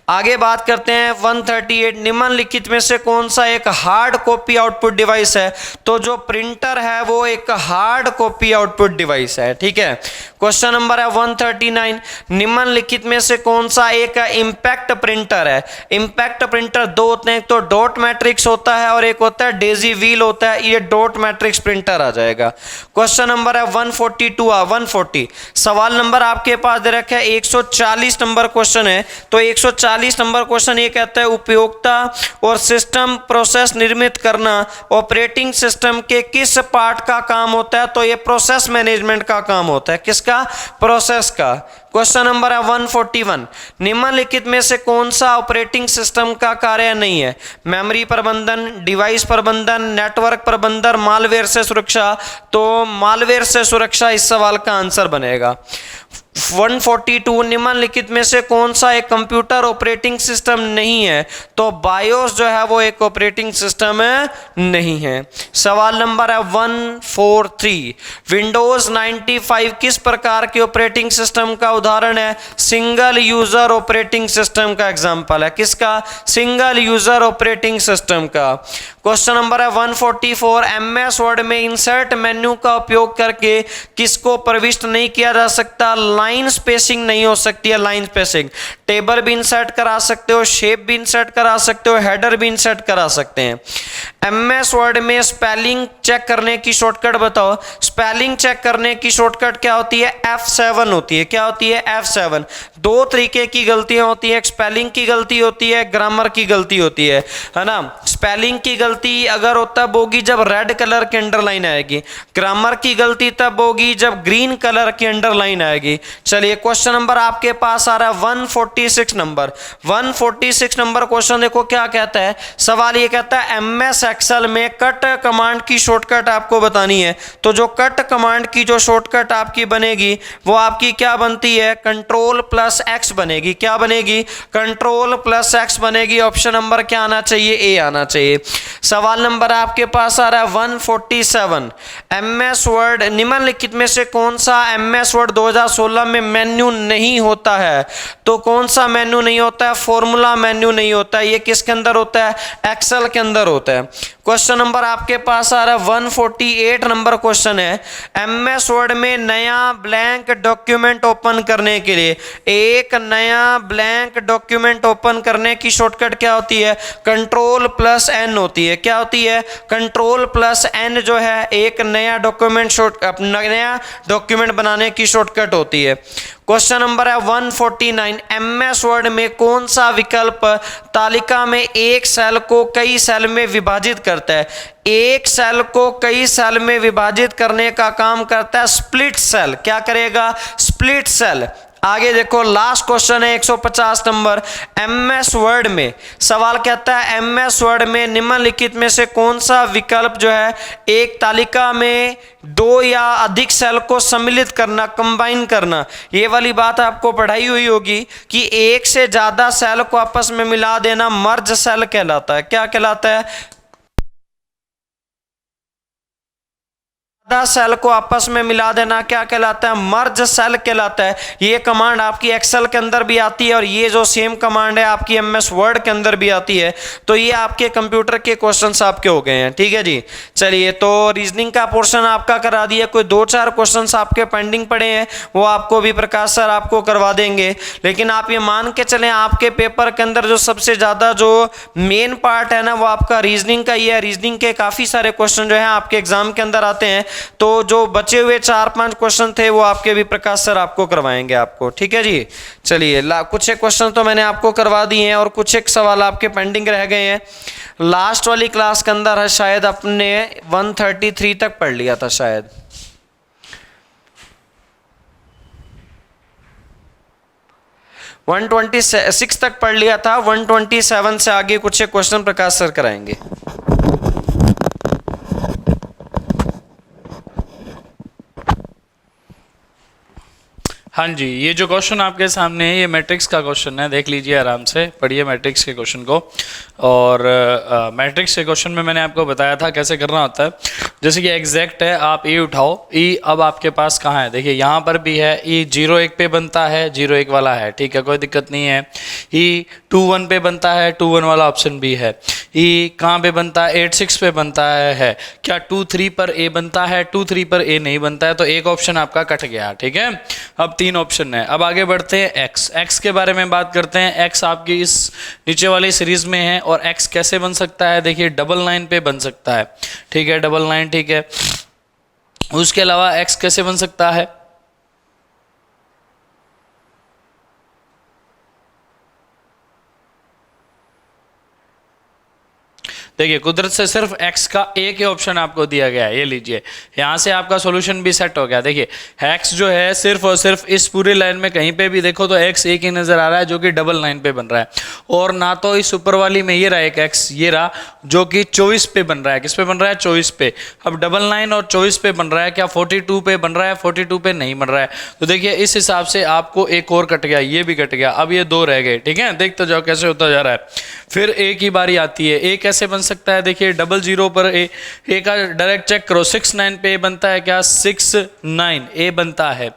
आगे बात करते हैं 138, निम्नलिखित में से कौन सा एक हार्ड कॉपी आउटपुट डिवाइस है। तो जो प्रिंटर है वो एक हार्ड कॉपी आउटपुट डिवाइस है, ठीक है। क्वेश्चन नंबर है 139, निम्नलिखित में से कौन सा एक इंपैक्ट प्रिंटर है। इंपैक्ट प्रिंटर दो होते हैं, तो डॉट मैट्रिक्स होता है और एक होता है डेजी व्हील होता है, ये डॉट मैट्रिक्स प्रिंटर आ जाएगा। क्वेश्चन नंबर है 142 140, सवाल नंबर आपके पास दे रखा है 140 नंबर क्वेश्चन है। तो 140 नंबर क्वेश्चन ये कहता है उपयोगिता और सिस्टम प्रोसेस निर्मित करना ऑपरेटिंग सिस्टम के किस पार्ट का काम होता है। तो ये प्रोसेस मैनेजमेंट का काम होता है, किसका, प्रोसेस का। क्वेश्चन नंबर है 141, निम्नलिखित में से कौन सा ऑपरेटिंग सिस्टम का कार्य नहीं है। मेमोरी प्रबंधन, डिवाइस प्रबंधन, नेटवर्क प्रबंधन, मालवेयर से सुरक्षा। तो मालवेयर से सुरक्षा इस सवाल का आंसर बनेगा। 142, निम्नलिखित में से कौन सा एक कंप्यूटर ऑपरेटिंग सिस्टम नहीं है। तो बायोस जो है वो एक ऑपरेटिंग सिस्टम नहीं है। सवाल नंबर है 143, विंडोज 95 किस प्रकार के ऑपरेटिंग सिस्टम का उदाहरण है। सिंगल यूजर ऑपरेटिंग सिस्टम का एग्जांपल है, किसका, सिंगल यूजर ऑपरेटिंग सिस्टम का। क्वेश्चन नंबर है 144, MS वर्ड में इंसर्ट मेन्यू का उपयोग करके किसको प्रविष्ट नहीं किया जा सकता। लाइन स्पेसिंग नहीं हो सकती है, लाइन स्पेसिंग। टेबल भी इंसर्ट करा सकते हो, शेप भी इंसर्ट करा सकते हो, हेडर भी इंसर्ट करा सकते हैं। MS वर्ड में स्पेलिंग चेक करने की शॉर्टकट बताओ। स्पेलिंग चेक करने की शॉर्टकट क्या होती है, F7 होती है। क्या होती है, F7। दो तरीके की गलतियां होती है, स्पेलिंग की गलती होती है, ग्रामर की गलती होती है ना। स्पेलिंग की गलती अगर तब होगी जब रेड कलर की अंडरलाइन आएगी, ग्रामर की गलती तब होगी जब ग्रीन कलर की अंडरलाइन आएगी। चलिए क्वेश्चन नंबर आपके पास आ रहा है 146 नंबर। 146 नंबर क्वेश्चन देखो क्या कहता है। सवाल ये कहता है MS एक्सेल में कट कमांड की शॉर्टकट आपको बतानी है। तो जो कट कमांड की जो शॉर्टकट आपकी बनेगी वो आपकी क्या बनती है, Ctrl+X बनेगी। क्या बनेगी, Ctrl+X बनेगी। ऑप्शन नंबर क्या आना चाहिए, ए आना चाहिए। सवाल नंबर आपके पास आ रहा है 147, MS वर्ड, निम्नलिखित में से कौन सा MS वर्ड 2016 में मेन्यू नहीं होता है। तो कौन सा मेन्यू नहीं होता है, फॉर्मूला मेन्यू नहीं होता है। ये किसके अंदर होता है, एक्सेल के अंदर होता है। क्वेश्चन नंबर आपके पास आ रहा है 148 नंबर क्वेश्चन है। MS वर्ड में नया ब्लैंक डॉक्यूमेंट ओपन करने के लिए, एक नया ब्लैंक डॉक्यूमेंट ओपन करने की शॉर्टकट क्या होती है, Ctrl+N होती है। क्या होती है, Ctrl+N जो है एक नया डॉक्यूमेंट बनाने की शॉर्टकट होती है। क्वेश्चन नंबर है 149, MS वर्ड में कौन सा विकल्प तालिका में एक सेल को कई सेल में विभाजित करता है। एक सेल को कई सेल में विभाजित करने का काम करता है स्प्लिट सेल। क्या करेगा, स्प्लिट सेल। आगे देखो लास्ट क्वेश्चन है 150 नंबर। MS वर्ड में सवाल कहता है MS वर्ड में निम्नलिखित में से कौन सा विकल्प जो है एक तालिका में दो या अधिक सेल को सम्मिलित करना, कंबाइन करना। ये वाली बात आपको पढ़ाई हुई होगी कि एक से ज्यादा सेल को आपस में मिला देना मर्ज सेल कहलाता है। क्या कहलाता है, आधा सेल को आपस में मिला देना क्या कहलाता है? मर्ज सेल कहलाता है। ये कमांड आपकी एक्सेल के अंदर भी आती है और ये जो सेम कमांड है आपकी एमएस वर्ड के अंदर भी आती है। तो ये आपके कंप्यूटर के क्वेश्चंस आपके हो गए हैं, ठीक है जी। चलिए, तो रीजनिंग का पोर्शन आपका करा दिया, कोई 2-4 क्वेश्चंस आपके पेंडिंग पड़े हैं, वो आपको भी प्रकाश सर आपको करवा देंगे। लेकिन आप ये मान के चलें आपके पेपर के अंदर जो सबसे ज्यादा जो मेन पार्ट है ना वो आपका रीजनिंग का ही है। रीजनिंग के काफी सारे क्वेश्चन जो है आपके एग्जाम के अंदर आते हैं, तो जो बचे हुए 4-5 क्वेश्चन थे वो आपके भी प्रकाश सर आपको करवाएंगे आपको, ठीक है जी। चलिए, कुछ एक क्वेश्चन तो मैंने आपको करवा दिए हैं और कुछ एक सवाल आपके पेंडिंग रह गए हैं। लास्ट वाली क्लास के अंदर है शायद अपने 133 तक पढ़ लिया था, शायद 126 तक पढ़ लिया था। 127 से आगे कुछ एक क्वेश्चन प्रकाश सर कराएंगे। हाँ जी, ये जो क्वेश्चन आपके सामने है ये मैट्रिक्स का क्वेश्चन है, देख लीजिए आराम से, पढ़िए मैट्रिक्स के क्वेश्चन को। और मैट्रिक्स के क्वेश्चन में मैंने आपको बताया था कैसे करना होता है। जैसे कि एग्जैक्ट है, आप ई उठाओ, ई अब आपके पास कहाँ है, देखिए यहाँ पर भी है, ई 0-1 पे बनता है, 0-1 वाला है, ठीक है, कोई दिक्कत नहीं है। ई 2-1 पे बनता है, 2-1 वाला ऑप्शन भी है। ई कहाँ पे बनता है, 8-6 पे बनता है। क्या 2-3 पर ए बनता है? 2-3 पर ए नहीं बनता है, तो एक ऑप्शन आपका कट गया, ठीक है। अब 3 ऑप्शन है। अब आगे बढ़ते हैं एक्स। एक्स के बारे में बात करते हैं। एक्स आपकी इस नीचे वाली सीरीज में है और एक्स कैसे बन सकता है, देखिए 999 पे बन सकता है, ठीक है, 99, ठीक है। उसके अलावा एक्स कैसे बन सकता है, देखिए कुदरत से सिर्फ x का एक ही ऑप्शन आपको दिया गया है, ये लीजिए, यहाँ से आपका सॉल्यूशन भी सेट हो गया। देखिए x जो है सिर्फ और सिर्फ इस पूरी लाइन में कहीं पे भी देखो तो x एक ही नजर आ रहा है जो कि 99 पे बन रहा है, और ना तो इस ऊपर वाली में ये रहा एक x, ये रहा जो कि 24 पे बन रहा है। किस पे बन रहा है? 24 पे। अब 99 और 24 पे बन रहा है, क्या 42 पे बन रहा है? 42 पे नहीं बन रहा है। तो देखिए इस हिसाब से आपको एक और कट गया, ये भी कट गया, अब ये 2 रह गए, ठीक है। देखते जाओ कैसे होता जा रहा है। फिर ए की बारी आती है। ए कैसे बन सकता है, देखिए 00 पर ए का डायरेक्ट चेक करो, 69 पे ए बनता है, क्या 69 ए बनता है।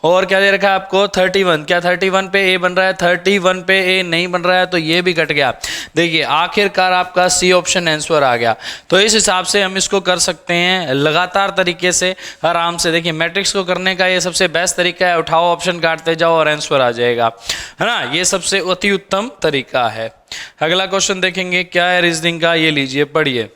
और क्या दे रखा है आपको 31, क्या 31 पे ए बन रहा है? 31 पे ए नहीं बन रहा है, तो ये भी कट गया। देखिए आखिरकार आपका सी ऑप्शन आंसर आ गया। तो इस हिसाब से हम इसको कर सकते हैं लगातार तरीके से, आराम से। देखिए मैट्रिक्स को करने का ये सबसे बेस्ट तरीका है, उठाओ ऑप्शन काटते जाओ और आंसर आ जाएगा, है ना। ये सबसे अति उत्तम तरीका है। अगला क्वेश्चन देखेंगे क्या है रीजनिंग का, ये लीजिए पढ़िए।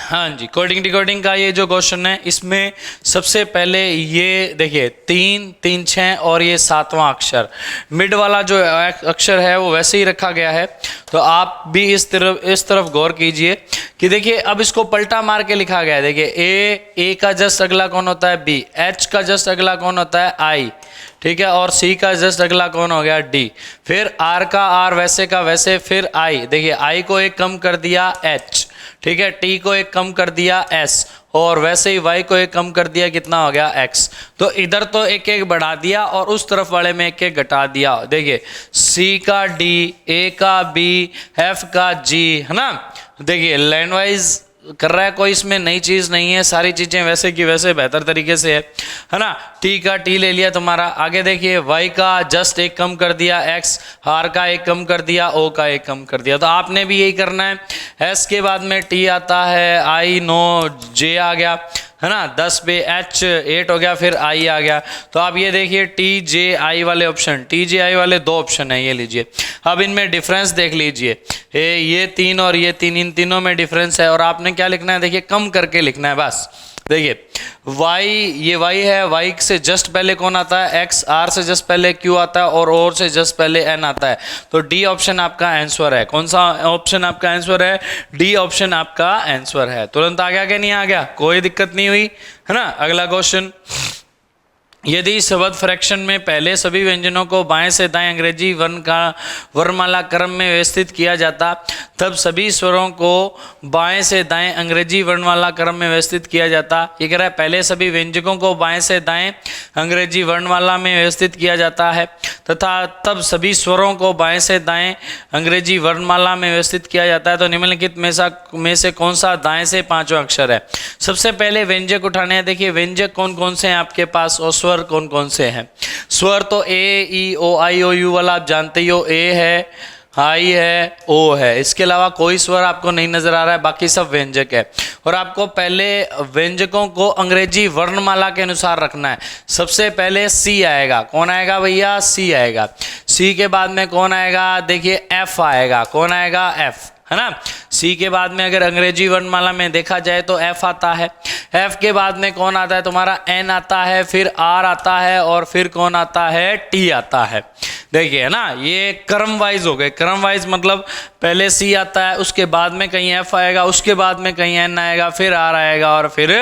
हाँ जी, कोडिंग डिकोडिंग का ये जो क्वेश्चन है, इसमें सबसे पहले ये देखिए 3, 3, 6 और ये 7वां अक्षर, मिड वाला जो अक्षर है वो वैसे ही रखा गया है। तो आप भी इस तरफ गौर कीजिए कि देखिए अब इसको पलटा मार के लिखा गया है। देखिए ए का जस्ट अगला कौन होता है? बी। एच का जस्ट अगला कौन होता है? आई, ठीक है। और सी का जस्ट अगला कौन हो गया? डी। फिर आर का आर वैसे का वैसे, फिर आई। देखिए आई को एक कम कर दिया एच, ठीक है, टी को एक कम कर दिया एस, और वैसे ही वाई को एक कम कर दिया, कितना हो गया? एक्स। तो इधर तो एक एक बढ़ा दिया और उस तरफ वाले में एक एक घटा दिया। देखिए सी का डी, ए का बी, एफ का जी, है ना। देखिए लाइन वाइज कर रहा है, कोई इसमें नई चीज नहीं है, सारी चीजें वैसे की वैसे बेहतर तरीके से है ना। टी का टी ले लिया तुम्हारा। आगे देखिए वाई का जस्ट एक कम कर दिया एक्स, आर का एक कम कर दिया, ओ का एक कम कर दिया। तो आपने भी यही करना है। एस के बाद में टी आता है, आई 9, जे आ गया, है ना, 10 पे एच 8 हो गया, फिर आई आ गया। तो आप ये देखिए टी जे आई वाले ऑप्शन, टी जे आई वाले 2 ऑप्शन है, ये लीजिए। अब इनमें डिफरेंस देख लीजिए, ये 3 और ये 3, इन तीनों में डिफरेंस है, और आपने क्या लिखना है? देखिए कम करके लिखना है बस। देखिए y, ये y है, y से जस्ट पहले कौन आता है? x, r से जस्ट पहले q आता है, और और से जस्ट पहले n आता है। तो d ऑप्शन आपका आंसर है। कौन सा ऑप्शन आपका आंसर है? d ऑप्शन आपका आंसर है। तुरंत आ गया कि नहीं आ गया? कोई दिक्कत नहीं हुई, है ना। अगला क्वेश्चन यदि शब्द फ्रैक्शन में पहले सभी व्यंजनों को बाएं से दाएं अंग्रेजी वर्ण का वर्णमाला क्रम में व्यवस्थित किया जाता, तब सभी स्वरों को बाएं से दाएं अंग्रेजी वर्णमाला क्रम में व्यवस्थित किया जाता। ये कह रहा है पहले सभी व्यंजकों को बाएं से दाएं अंग्रेजी वर्णमाला में व्यवस्थित किया जाता है तथा तब सभी स्वरों को बाएं से दाएं अंग्रेजी वर्णमाला में व्यवस्थित किया जाता है। तो निम्नलिखित में से कौन सा दाएं से पांचवा अक्षर है? सबसे पहले व्यंजक उठाने हैं। देखिए व्यंजक कौन कौन से हैं आपके पास और स्वर कौन कौन से हैं। स्वर तो ए ई ओ आई ओ यू वाला आप जानते ही हो, ए है, आई है, ओ है, इसके अलावा कोई स्वर आपको नहीं नजर आ रहा है, बाकी सब व्यंजक है। और आपको पहले व्यंजकों को अंग्रेजी वर्णमाला के अनुसार रखना है। सबसे पहले सी आएगा, कौन आएगा भैया? सी आएगा। सी के बाद में कौन आएगा? देखिए एफ आएगा, कौन आएगा? एफ, है ना। सी के बाद में अगर अंग्रेजी वर्णमाला में देखा जाए तो एफ आता है। एफ के बाद में कौन आता है? तुम्हारा एन आता है, फिर आर आता है और फिर कौन आता है? टी आता है। देखिए है ना, ये क्रम वाइज हो गए। क्रम वाइज मतलब पहले सी आता है, उसके बाद में कहीं एफ आएगा, उसके बाद में कहीं एन आएगा, फिर आर आएगा और फिर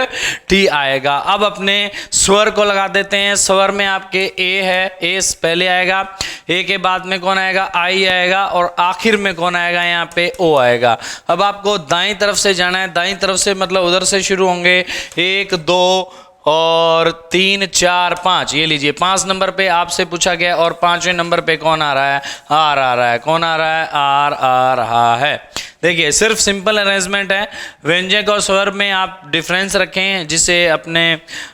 टी आएगा। अब अपने स्वर को लगा देते हैं। स्वर में आपके ए है, ए पहले आएगा, ए के बाद में कौन आएगा? आई आएगा और आखिर में कौन आएगा? यहाँ पे ओ आएगा। अब आपको दाईं तरफ से जाना है। दाईं तरफ से मतलब उधर से शुरू होंगे, 1 2 और 3 4 5। ये लीजिए 5 नंबर पे आपसे पूछा गया और 5वें नंबर पे कौन आ रहा है? आर आ रहा है। कौन आ रहा है? आर आ रहा है। देखिए सिर्फ सिंपल अरेंजमेंट है। व्यंजक और स्वर में आप डिफरेंस रखें, जिसे अपने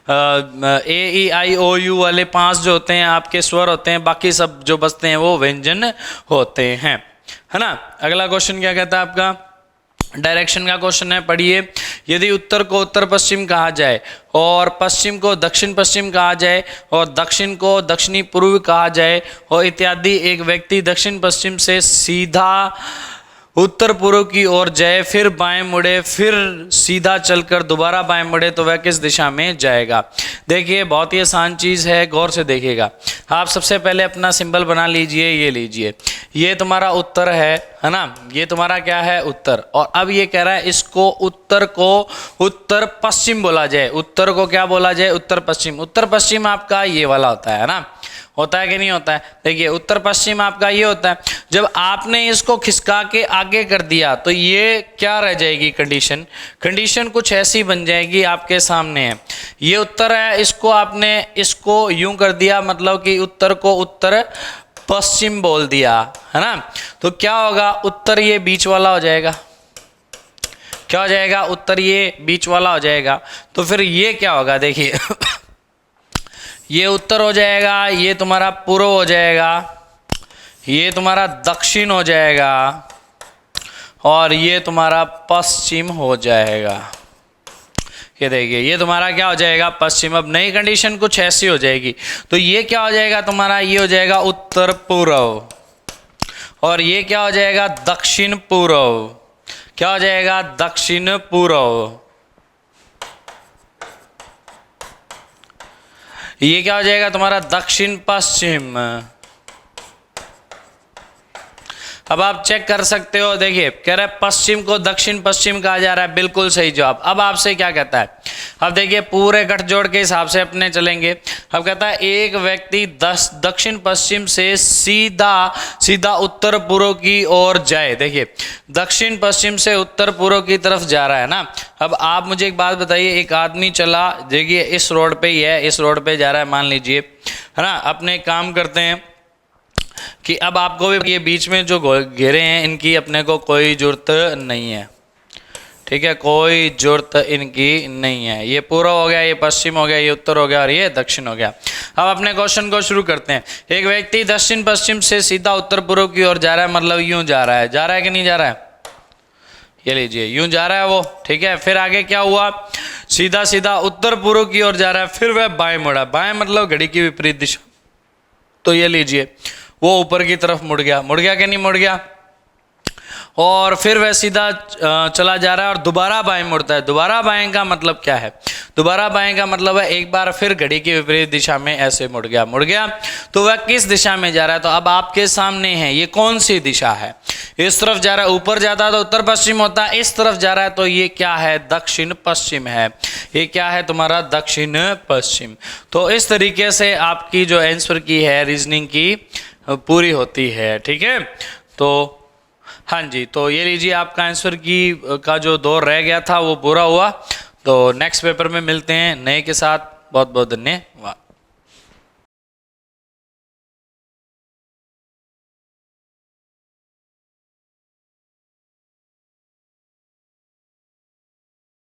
ए ई आई ओ यू वाले 5 जो होते हैं आपके स्वर होते हैं, बाकी सब जो बचते हैं वो व्यंजन होते हैं, है ना। अगला क्वेश्चन क्या कहता है आपका? डायरेक्शन का क्वेश्चन है, पढ़िए। यदि उत्तर को उत्तर पश्चिम कहा जाए और पश्चिम को दक्षिण पश्चिम कहा जाए और दक्षिण को दक्षिणी पूर्व कहा जाए और इत्यादि, एक व्यक्ति दक्षिण पश्चिम से सीधा उत्तर पूर्व की ओर जाए, फिर बाएं मुड़े, फिर सीधा चलकर दोबारा बाएं मुड़े, तो वह किस दिशा में जाएगा? देखिए बहुत ही आसान चीज़ है, गौर से देखिएगा। आप सबसे पहले अपना सिंबल बना लीजिए। ये लीजिए, ये तुम्हारा उत्तर है ना। ये तुम्हारा क्या है? उत्तर। और अब ये कह रहा है इसको उत्तर को उत्तर पश्चिम बोला जाए। उत्तर को क्या बोला जाए? उत्तर पश्चिम। उत्तर पश्चिम आपका ये वाला होता है ना, होता है कि नहीं होता है? देखिए उत्तर पश्चिम आपका ये होता है। जब आपने इसको खिसका के आगे कर दिया तो ये क्या रह जाएगी? कंडीशन। कंडीशन कुछ ऐसी बन जाएगी आपके सामने है। ये उत्तर है, इसको आपने इसको यूं कर दिया, मतलब कि उत्तर को उत्तर पश्चिम बोल दिया, है ना। तो क्या होगा? उत्तर ये बीच वाला हो जाएगा। क्या हो जाएगा? उत्तर ये बीच वाला हो जाएगा। तो फिर ये क्या होगा? देखिए ये उत्तर हो जाएगा, ये तुम्हारा पूर्व हो जाएगा, ये तुम्हारा दक्षिण हो जाएगा और ये तुम्हारा पश्चिम हो जाएगा। ये देखिए ये तुम्हारा क्या हो जाएगा? पश्चिम। अब नई कंडीशन कुछ ऐसी हो जाएगी। तो ये क्या हो जाएगा तुम्हारा? ये हो जाएगा उत्तर पूर्व और ये क्या हो जाएगा? दक्षिण पूर्व। क्या हो जाएगा? दक्षिण पूर्व। ये क्या हो जाएगा तुम्हारा? दक्षिण पश्चिम। अब आप चेक कर सकते हो। देखिए कह रहा है पश्चिम को दक्षिण पश्चिम कहा जा रहा है, बिल्कुल सही जवाब। अब आपसे क्या कहता है? अब देखिए पूरे गठजोड़ के हिसाब से अपने चलेंगे। अब कहता है एक व्यक्ति दक्षिण पश्चिम से सीधा उत्तर पूर्व की ओर जाए। देखिए दक्षिण पश्चिम से उत्तर पूर्व की तरफ जा रहा है ना। अब आप मुझे एक बात बताइए, एक आदमी चला, देखिए इस रोड पे ही है, इस रोड पे जा रहा है मान लीजिए, है ना। अपने काम करते हैं कि अब आपको भी ये बीच में जो घेरे हैं इनकी अपने को कोई जरूरत नहीं है, ठीक है, कोई जरूरत इनकी नहीं है। ये पूर्व हो गया, ये पश्चिम हो गया, ये उत्तर हो गया और ये दक्षिण हो गया। अब अपने क्वेश्चन को शुरू करते हैं। एक व्यक्ति दक्षिण पश्चिम से सीधा उत्तर पूर्व की ओर जा रहा है, मतलब यूं जा रहा है। जा रहा है कि नहीं जा रहा है? ये लीजिए यूं जा रहा है वो, ठीक है। फिर आगे क्या हुआ? सीधा उत्तर पूर्व की ओर जा रहा है, फिर वह बाएं मुड़ा। बाएं मतलब घड़ी की विपरीत दिशा। तो ये लीजिए वो ऊपर की तरफ मुड़ गया कि नहीं मुड़ गया? और फिर वह सीधा चला जा रहा है और दोबारा बाएं मुड़ता है। दोबारा बाएं का मतलब क्या है? दोबारा बाएं का मतलब है एक बार फिर घड़ी की विपरीत दिशा में ऐसे मुड़ गया। तो वह किस दिशा में जा रहा है? तो अब आपके सामने है, ये कौन सी दिशा है? इस तरफ जा रहा है, ऊपर जाता है तो उत्तर पश्चिम होता है, इस तरफ जा रहा है तो ये क्या है? दक्षिण पश्चिम है। ये क्या है तुम्हारा? दक्षिण पश्चिम। तो इस तरीके से आपकी जो आंसर की है रीजनिंग की पूरी होती है। ठीक है, तो हाँ जी, तो ये लीजिए आपका आंसर की का जो दौर रह गया था वो पूरा हुआ। तो नेक्स्ट पेपर में मिलते हैं नए के साथ। बहुत बहुत धन्यवाद।